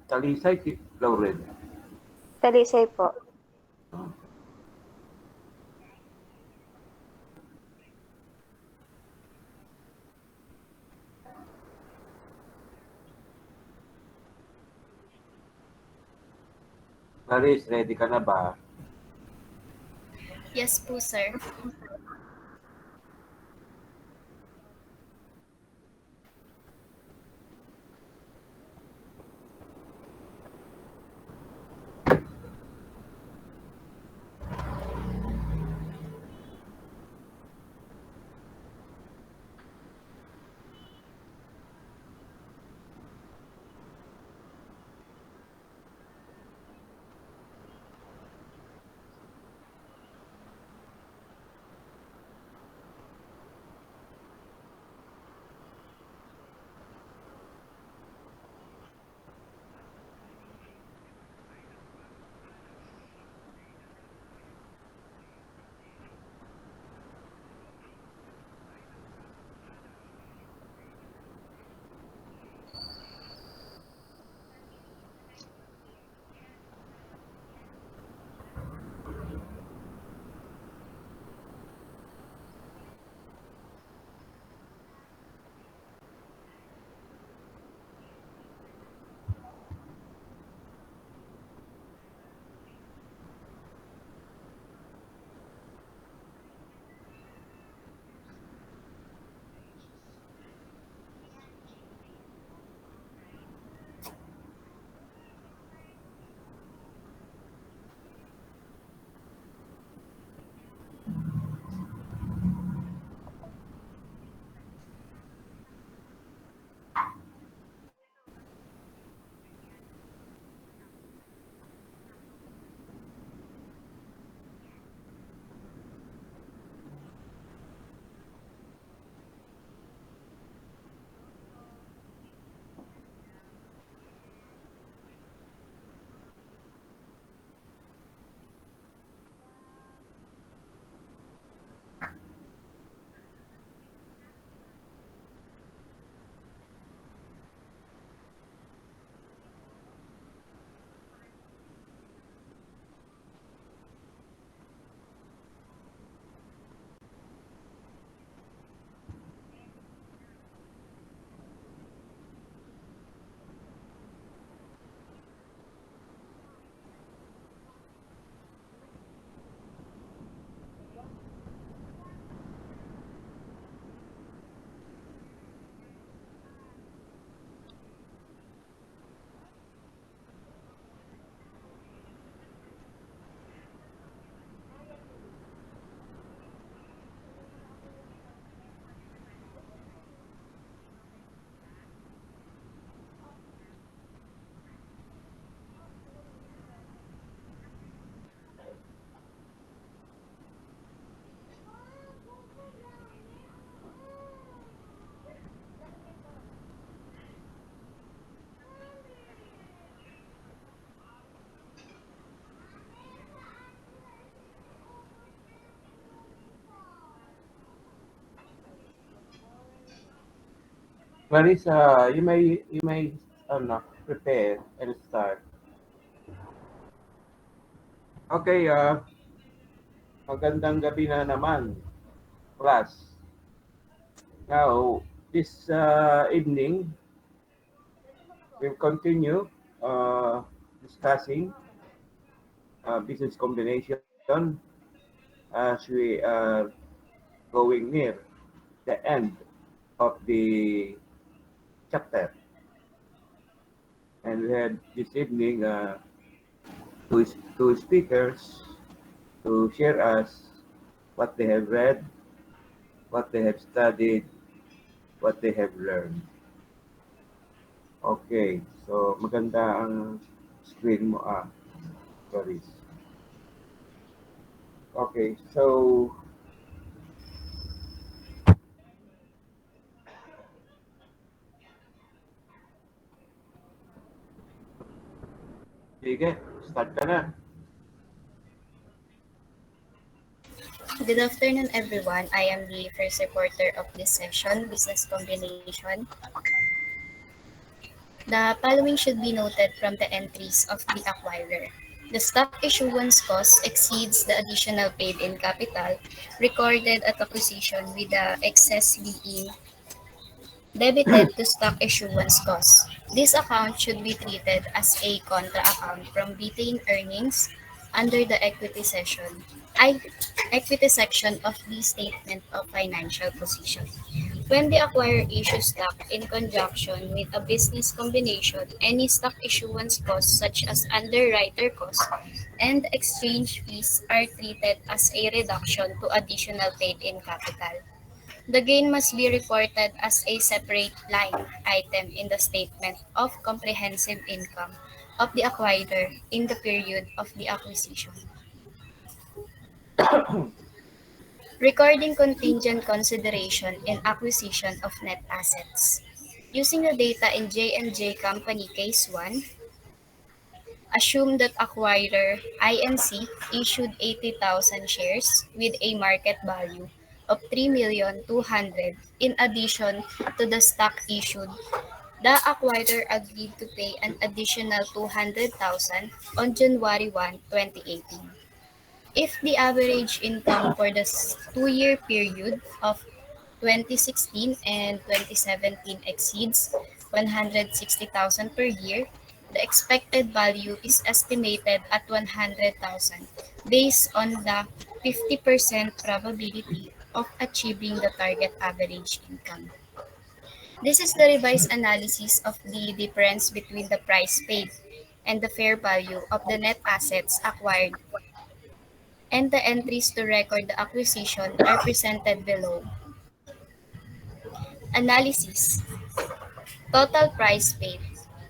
Talisay, Lauren. Talisay po. Clarice, ready ka na ba? Yes po, sir. Clarice, you may prepare and start. Okay, magandang gabi na naman, class. Now, this evening, we'll continue discussing business combination as we are going near the end of the chapter. And we had this evening two speakers to share us what they have read, what they have studied, what they have learned. Okay, so maganda ang screen mo, sorry. Okay, so sige, start ka na. Good afternoon, everyone. I am the first reporter of this session, Business Combination. The following should be noted from the entries of the acquirer. The stock issuance cost exceeds the additional paid-in capital recorded at acquisition with the excess being debited to stock issuance costs. This account should be treated as a contra account from retained earnings under the equity section of the statement of financial position. When the acquirer issues stock in conjunction with a business combination, any stock issuance costs such as underwriter costs and exchange fees are treated as a reduction to additional paid-in capital. The gain must be reported as a separate line item in the statement of comprehensive income of the acquirer in the period of the acquisition. Recording contingent consideration in acquisition of net assets. Using the data in J&J Company Case 1, assume that acquirer INC issued 80,000 shares with a market value of 3,200,000 in addition to the stock issued. The acquirer agreed to pay an additional 200,000 on January 1, 2018. If the average income for the 2-year period of 2016 and 2017 exceeds 160,000 per year, the expected value is estimated at 100,000 based on the 50% probability of achieving the target average income. This is the revised analysis of the difference between the price paid and the fair value of the net assets acquired, and the entries to record the acquisition are presented below. Analysis. Total price paid.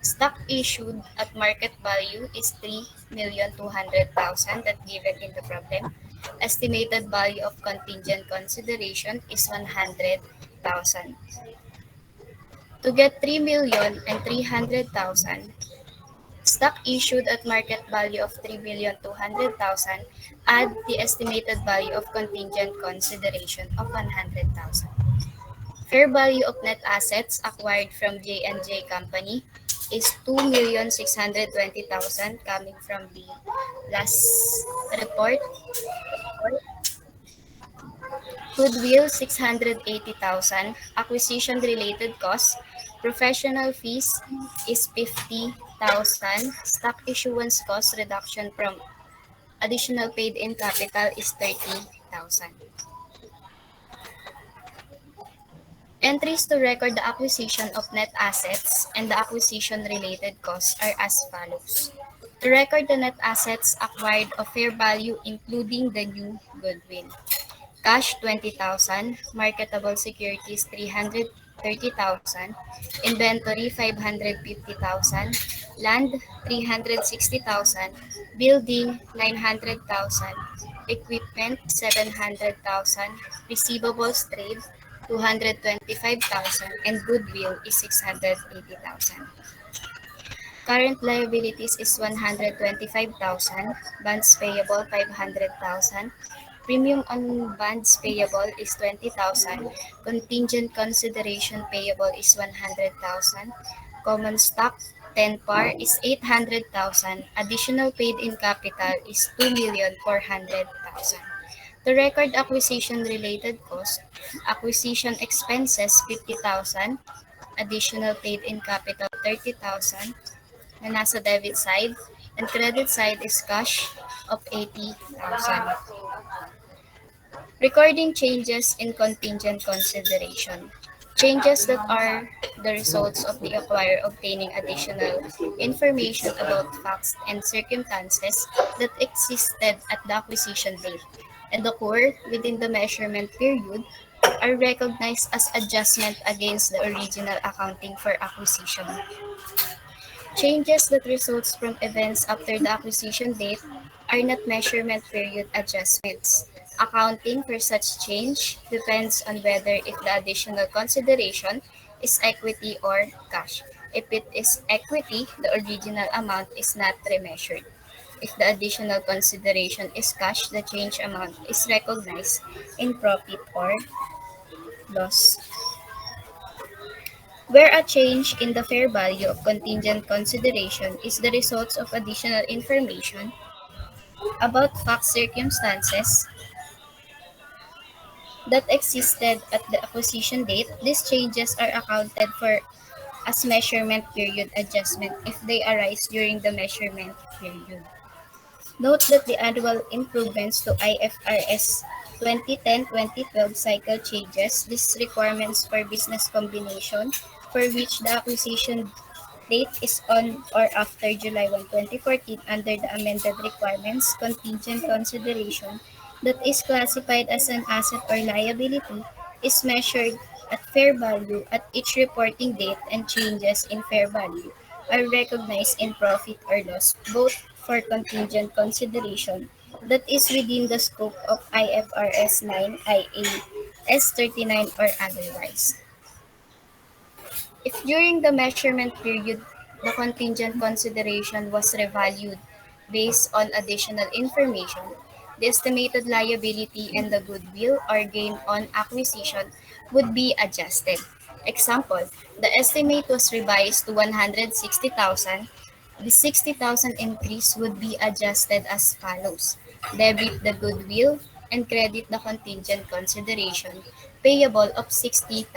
Stock issued at market value is 3,200,000 that given in the problem. Estimated value of contingent consideration is 100,000. To get 3,300,000, stock issued at market value of 3,200,000, add the estimated value of contingent consideration of 100,000. Fair value of net assets acquired from J&J Company is 2,620,000 coming from the last report. Goodwill 680,000, acquisition related costs, professional fees is 50,000, stock issuance cost reduction from additional paid in capital is 30,000. Entries to record the acquisition of net assets and the acquisition related costs are as follows. To record the net assets acquired of fair value including the new goodwill. Cash 20,000, marketable securities 330,000, inventory 550,000, land 360,000, building 900,000, equipment 700,000, receivables trade 225,000, and goodwill is 680,000. Current liabilities is 125,000, bonds payable 500,000, premium on bonds payable is 20,000, contingent consideration payable is 100,000, common stock 10 par is 800,000, additional paid in capital is 2,400,000. To record acquisition related cost, acquisition expenses 50,000, additional paid in capital 30,000 na nasa debit side, and credit side is cash of 80,000. Recording changes in contingent consideration. Changes that are the results of the acquirer obtaining additional information about facts and circumstances that existed at the acquisition date and occur within the measurement period are recognized as adjustment against the original accounting for acquisition. Changes that results from events after the acquisition date are not measurement period adjustments. Accounting for such change depends on whether if the additional consideration is equity or cash. If it is equity, the original amount is not remeasured. If the additional consideration is cash, the change amount is recognized in profit or loss. where a change in the fair value of contingent consideration is the result of additional information about fact circumstances that existed at the acquisition date. These changes are accounted for as measurement period adjustment if they arise during the measurement period. Note that the annual improvements to IFRS 2010-2012 cycle changes these requirements for business combination for which the acquisition date is on or after July 1, 2014 under the amended requirements contingent consideration that is classified as an asset or liability is measured at fair value at each reporting date and changes in fair value are recognized in profit or loss both for contingent consideration that is within the scope of IFRS 9 IA S39 or otherwise. If during the measurement period the contingent consideration was revalued based on additional information, the estimated liability and the goodwill or gain on acquisition would be adjusted. Example, the estimate was revised to 160,000. The 60,000 increase would be adjusted as follows: debit the goodwill and credit the contingent consideration payable of 60,000.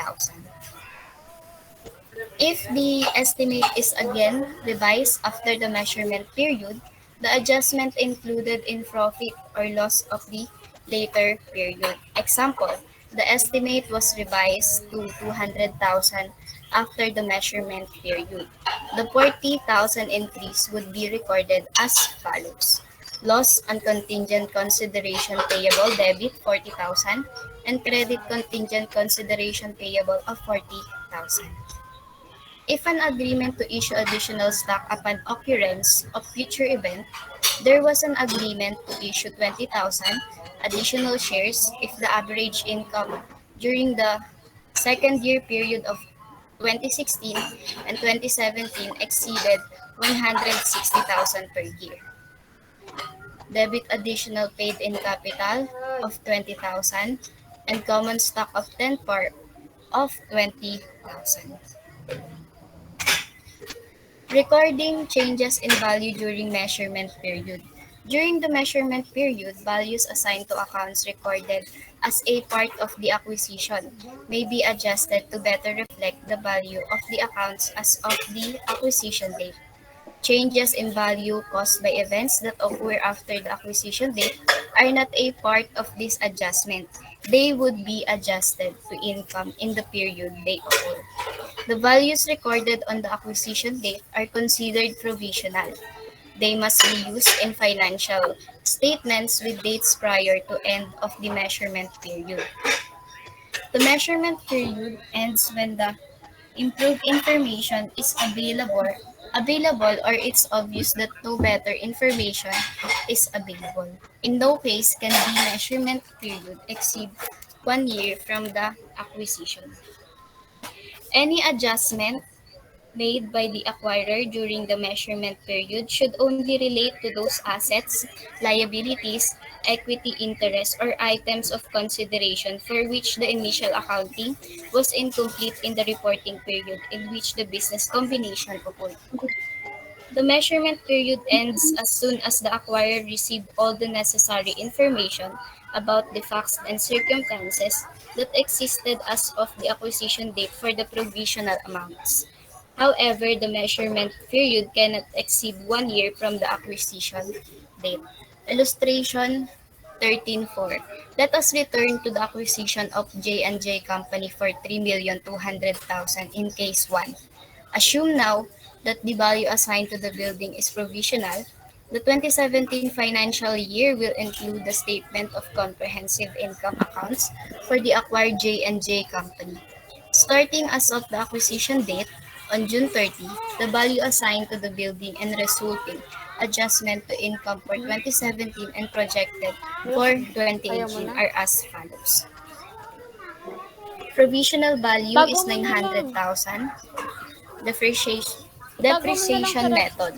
If the estimate is again revised after the measurement period, the adjustment included in profit or loss of the later period. Example, the estimate was revised to 200,000 after the measurement period. The 40,000 increase would be recorded as follows: loss on contingent consideration payable debit 40,000 and credit contingent consideration payable of 40,000. If an agreement to issue additional stock upon occurrence of future event, there was an agreement to issue 20,000 additional shares if the average income during the second year period of 2016 and 2017 exceeded 160,000 per year. Debit additional paid in capital of 20,000 and common stock of 10 par of 20,000. Recording changes in value during measurement period. During the measurement period, values assigned to accounts recorded as a part of the acquisition may be adjusted to better reflect the value of the accounts as of the acquisition date. Changes in value caused by events that occur after the acquisition date are not a part of this adjustment. They would be adjusted to income in the period they occur. The values recorded on the acquisition date are considered provisional. They must be used in financial statements with dates prior to end of the measurement period. The measurement period ends when the improved information is available or it's obvious that no better information is available. In no case can the measurement period exceed 1 year from the acquisition. Any adjustment made by the acquirer during the measurement period should only relate to those assets, liabilities, equity interest, or items of consideration for which the initial accounting was incomplete in the reporting period in which the business combination occurred. The measurement period ends as soon as the acquirer received all the necessary information about the facts and circumstances that existed as of the acquisition date for the provisional amounts. However, the measurement period cannot exceed 1 year from the acquisition date. Illustration 13.4. Let us return to the acquisition of J&J Company for 3,200,000 in case 1. Assume now that the value assigned to the building is provisional. The 2017 financial year will include the statement of comprehensive income accounts for the acquired J&J Company. Starting as of the acquisition date, on June 30, the value assigned to the building and resulting adjustment to income for 2017 and projected for Ayaw mo 2018 na? are as follows. Provisional value Itago is mo na lang. 900,000. Depreciation, Itago mo na lang sa depreciation ref. method.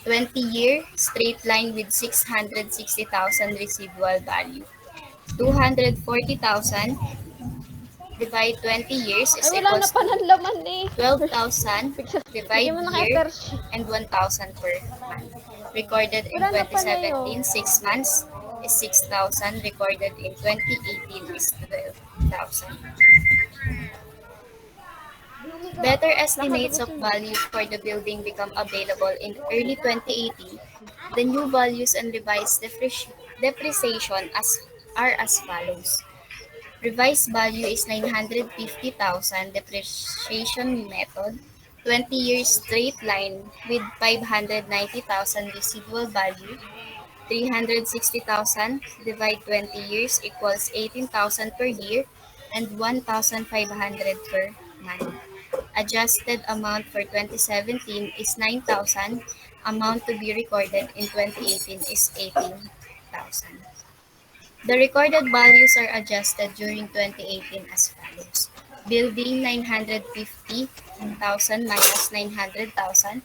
20-year straight line with 660,000 residual value. 240,000 divide 20 years Ay, is wala na equals pa to ng laman eh. 12,000 Bigyan divide mo na kay year Percy. and 1,000 per month. Recorded in Wala na pala yun. 2017, 6 months is 6,000. Recorded in 2018 is 12,000. Better estimates of value for the building become available in early 2018. The new values and revised depreciation are as follows. Revised value is 950,000 depreciation method, 20 years straight line with 590,000 residual value, 360,000 divide 20 years equals 18,000 per year and 1,500 per month. Adjusted amount for 2017 is 9,000. Amount to be recorded in 2018 is 18,000. The recorded values are adjusted during 2018 as follows. Building 950,000 minus 900,000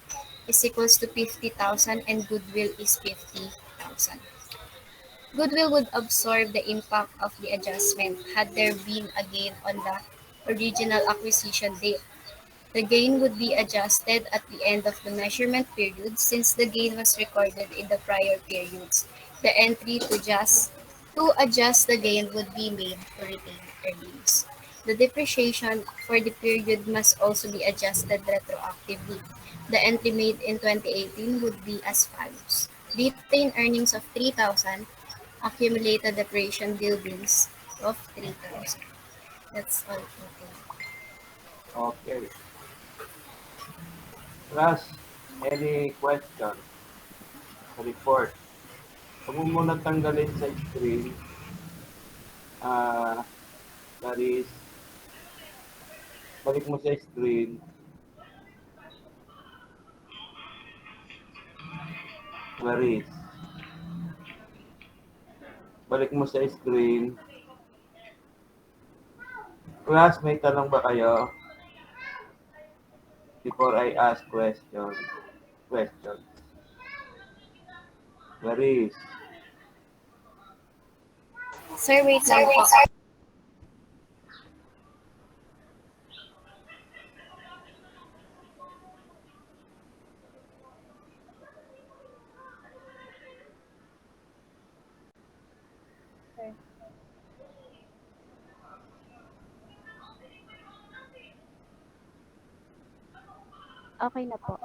is equals to 50,000 and goodwill is 50,000. Goodwill would absorb the impact of the adjustment had there been a gain on the original acquisition date. The gain would be adjusted at the end of the measurement period since the gain was recorded in the prior periods. The entry to adjust the gain would be made to retain earnings. The depreciation for the period must also be adjusted retroactively. The entry made in 2018 would be as follows. Retained earnings of 3,000, accumulated depreciation buildings of 3,000. That's all. Okay. Russ, any question sa report? Huwag mo muna tanggalin sa screen. That is, balik mo sa screen. Clarice. Balik mo sa screen. Class, may tanong ba kayo? Before I ask questions. Clarice. Sir, wait lang po. Okay na po.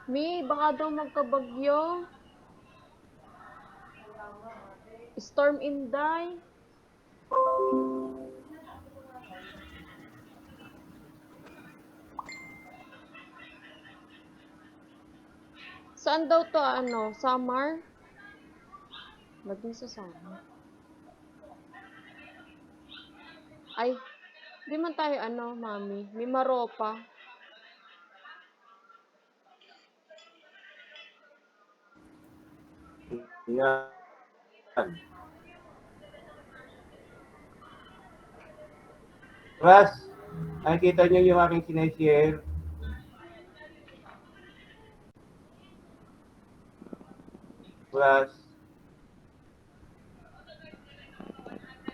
Mi, baka daw magkabagyo. Storm Inday. Saan daw to Samar? Laging sa Samar. Ay, di man tayo mami. May Maropa. Yan. Russ, nakikita niyo yung aking sineshare? Russ,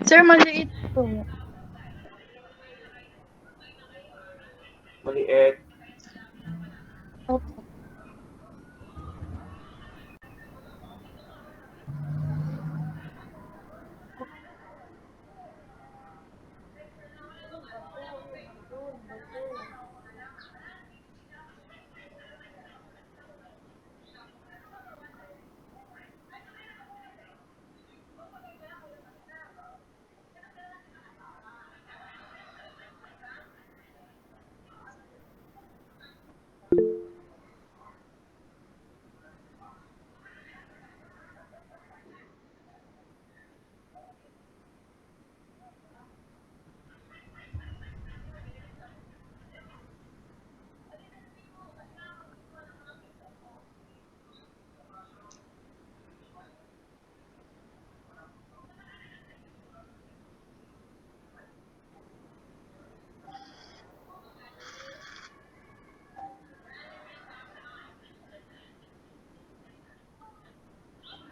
Sir, maliit po. maliit. Opo.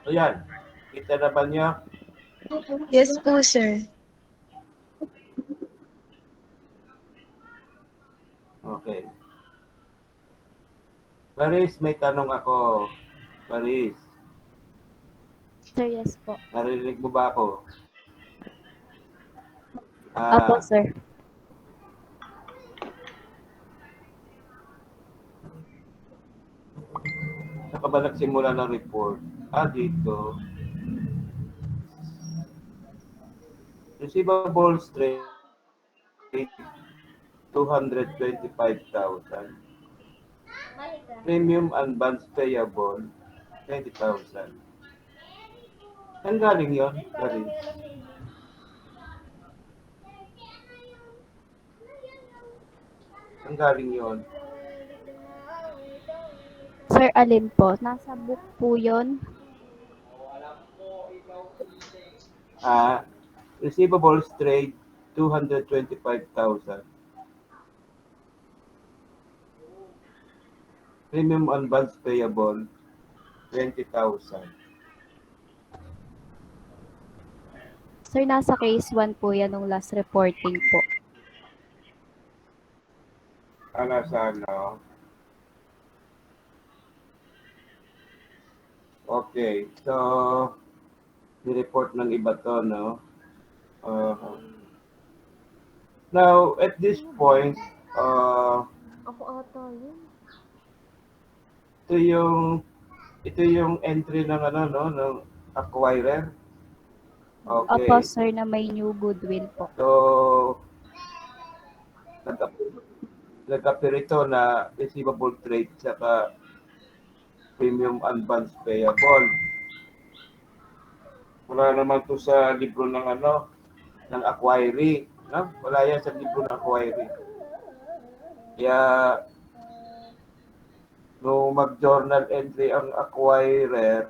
So yan, kita na ba niyo? Yes po, sir. Okay. Paris, may tanong ako. Paris, Sir, yes po. narinig mo ba ako? Opo, Ah, sir. saan ka ba nagsimula ng report? Dito. Receivables trade, 225,000. Premium and bonds payable, 20,000. Saan galing yun, Paris? Saan galing yun? Sir, alin po? Nasa book po yun. Receivables trade, 225,000. Premium on bonds payable, 20,000. Sir, nasa case 1 po yan nung last reporting po. Sa ano? Okay, so, ni-report ng iba to, no? Now, at this point, Ako ata yun. ito yung entry ng ano, no, ng acquirer. Okay. Opo, sir, na may new goodwill po. So, nag-appear ito na receivable trade saka premium advance payable. Wala naman to sa libro ng ano, ng acquiry, no? Wala yan sa libro ng acquiry. Kaya nung mag-journal entry ang acquirer,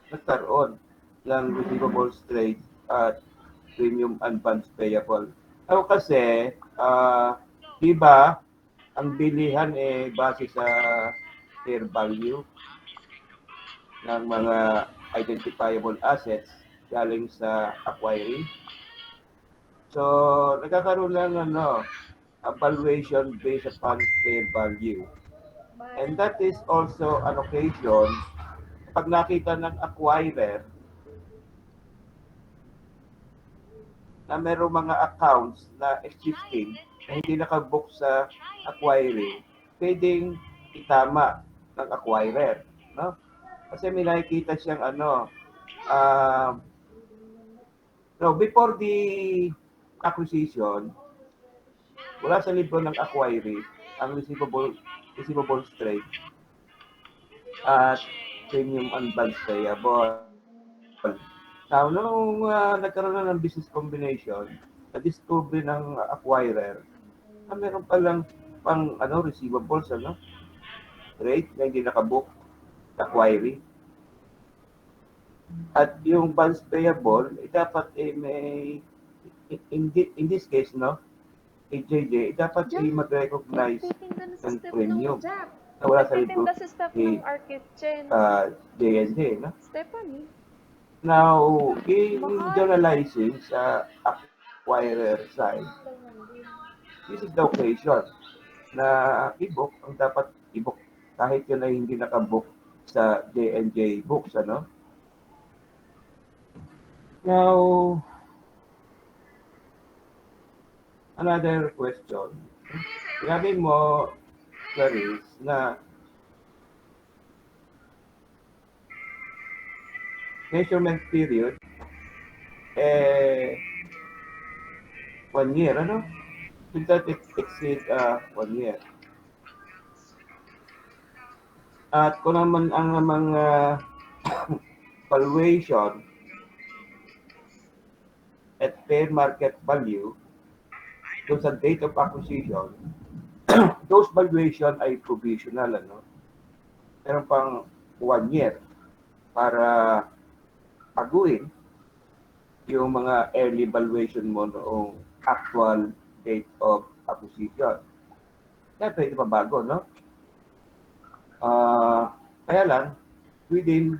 nagkaroon ng receivables trade at premium advance payable. Ako kasi, di ba, ang bilihan base sa fair value ng mga identifiable assets galing sa acquiring. So, nagkakaroon ng valuation based upon fair value. And that is also an occasion pag nakita ng acquirer na mayroong mga accounts na existing na hindi nakabook sa acquiring, pwedeng itama ng acquirer, no? Kasi may nakikita siyang before the acquisition, wala sa libro ng acquiring ang receivable trade at premium advance payable. Now, nung nagkaroon na ng business combination, na-discover ng acquirer na meron palang pang receivables, trade na hindi nakabook sa acquiring. At yung bonds payable, dapat may, in this case, no, AJJ, dapat mag-recognize ng premium na wala sa libro Nagtitinda si Steph ng our kitchen. J&J, no? Stephanie? Now, in generalizing sa acquirer side, this is the occasion na i-book ang dapat i-book kahit yun ay hindi nakabook sa J&J books, ano? Now, another question. Sinabi mo, Clarice, na measurement period, 1 year, ano? Should that exceed 1 year? At kung naman ang mga valuation at fair market value doon sa date of acquisition, those valuation ay provisional, ano? Meron pang 1 year para paguin yung mga early valuation mo noong actual date of acquisition. Kaya pwede pa bago, no? Kaya lang, within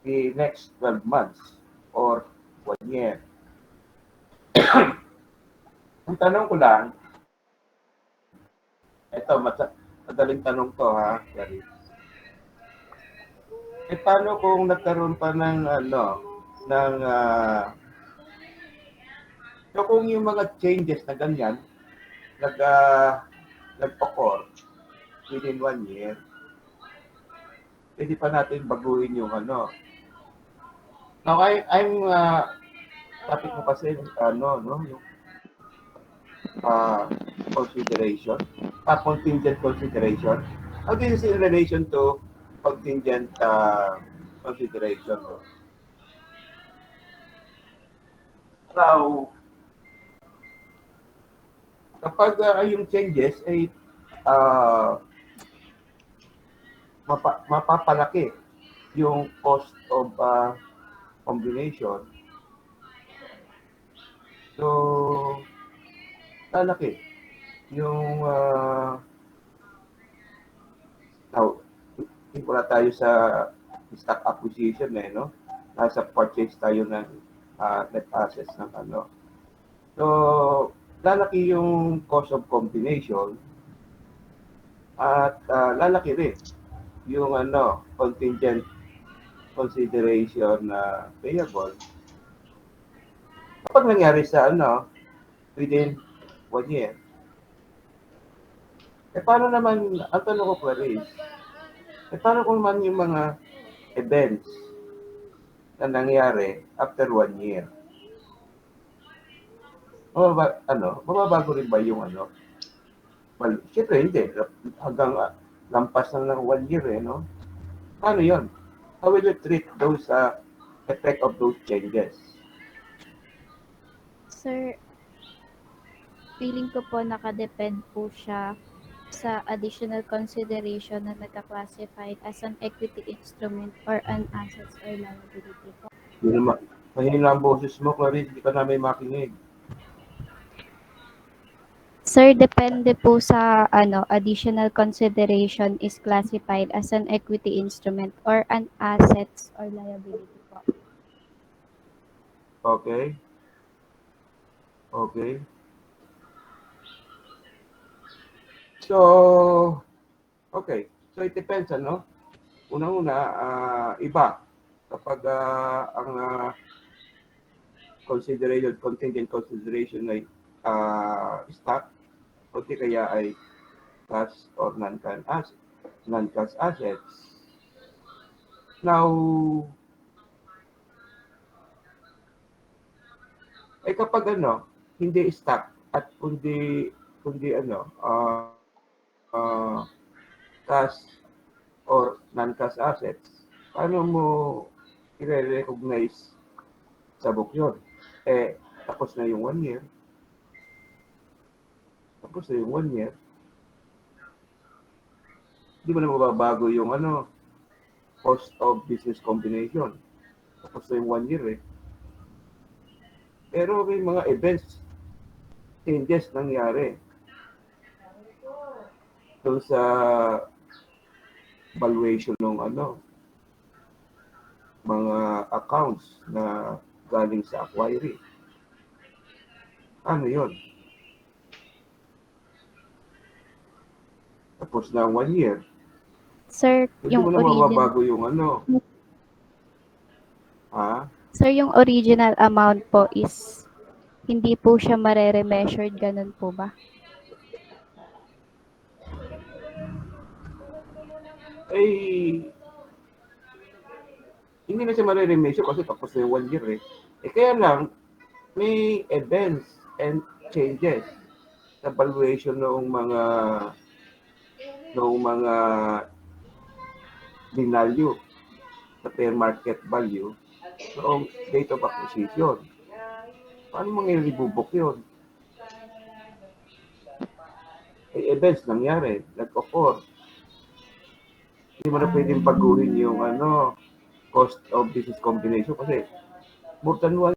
the next 12 months or 1 year. Ang tanong ko lang, ito, madaling tanong to ha, Clarice. Paano kung nagkaroon pa ng so kung yung mga changes na ganyan nag-occur within 1 year, pwede pa natin baguhin yung Now I'm topic mo kasi yung consideration, contingent consideration. How this is in relation to contingent consideration? Now, kapag yung changes ay mapapalaki yung cost of combination, so lalaki yung now, wala tayo sa stock acquisition no? Nasa purchase tayo ng net assets ng So, lalaki yung cost of combination at lalaki rin yung contingent consideration na payable kapag nangyari sa within 1 year. Paano naman, ang tanong ko Clarice, paano kung man yung mga events na nangyari after 1 year? Mababago rin ba yung Well, syempre hindi. Hanggang lampas na ng 1 year no? Paano yun? How will you treat those effect of those changes? Sir, feeling ko po nakadepend po siya sa additional consideration na nagka-classified as an equity instrument or an assets or liability po. Yun naman. Mahina ang boses mo, Clarice. Hindi ka namin makinig. Sir, depende po sa additional consideration is classified as an equity instrument or an assets or liability po. Okay. Okay. So, okay. So, it depends, Una-una, iba. Kapag ang contingent consideration ay stock, o di kaya ay cash or non-cash assets. Now, kapag hindi stock at kundi cash or non-cash assets, paano mo i-recognize sa book yun? Tapos na yung 1 year. Tapos na yung 1 year. Hindi mo na mababago yung cost of business combination. Tapos na yung 1 year Pero may mga events, changes nangyari doon sa valuation ng mga accounts na galing sa acquiring. Ano yun? Tapos na 1 year. Sir, Hindi mo na mababago yung Sir, yung original amount po is hindi po siya marere-measured, ganun po ba? Hindi na siya marere-measure kasi tapos na yung 1 year kaya lang, may events and changes sa valuation ng mga binalue sa fair market value noong date of acquisition. Paano mangyayari bubok yun? Events nangyari, nag-occur. Hindi mo na pwedeng baguhin yung cost of business combination kasi more than 1